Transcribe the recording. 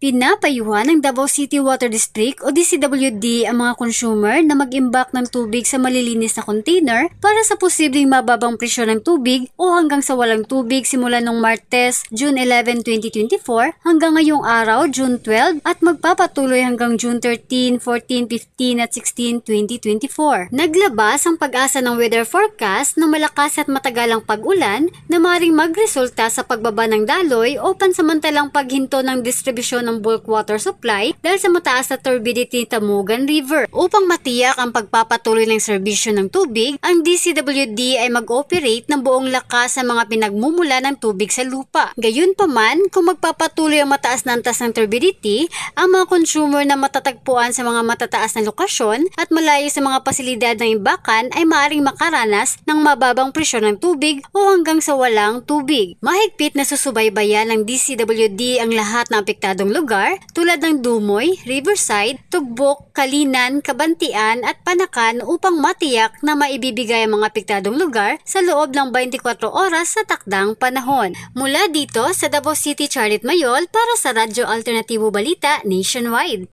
Pinapayuhan ng Davao City Water District o DCWD ang mga consumer na mag-imbak ng tubig sa malilinis na container para sa posibleng mababang presyo ng tubig o hanggang sa walang tubig simula noong Martes, June 11, 2024 hanggang ngayong araw, June 12 at magpapatuloy hanggang June 13, 14, 15 at 16, 2024. Naglabas ang Pag-asa ng weather forecast na malakas at matagalang pag-ulan na maaaring magresulta sa pagbaba ng daloy o pansamantalang paghinto ng distribusyon ng bulk water supply dahil sa mataas na turbidity Tamugan River. Upang matiyak ang pagpapatuloy ng serbisyo ng tubig, ang DCWD ay mag-ooperate ng buong lakas sa mga pinagmumula ng tubig sa lupa. Gayunpaman, kung magpapatuloy ang mataas na antas ng turbidity, ang mga consumer na matatagpuan sa mga matataas na lokasyon at malayo sa mga pasilidad ng imbakan ay maaaring makaranas ng mababang presyo ng tubig o hanggang sa walang tubig. Mahigpit na susubaybayan ng DCWD ang lahat ng apektadong lugar tulad ng Dumoy, Riverside, Tugbok, Kalinan, Kabantian at Panakan upang matiyak na maibibigay ang mga apektadong lugar sa loob ng 24 oras sa takdang panahon. Mula dito sa Davao City, Charlotte Mayol para sa Radyo Alternatibo Balita Nationwide.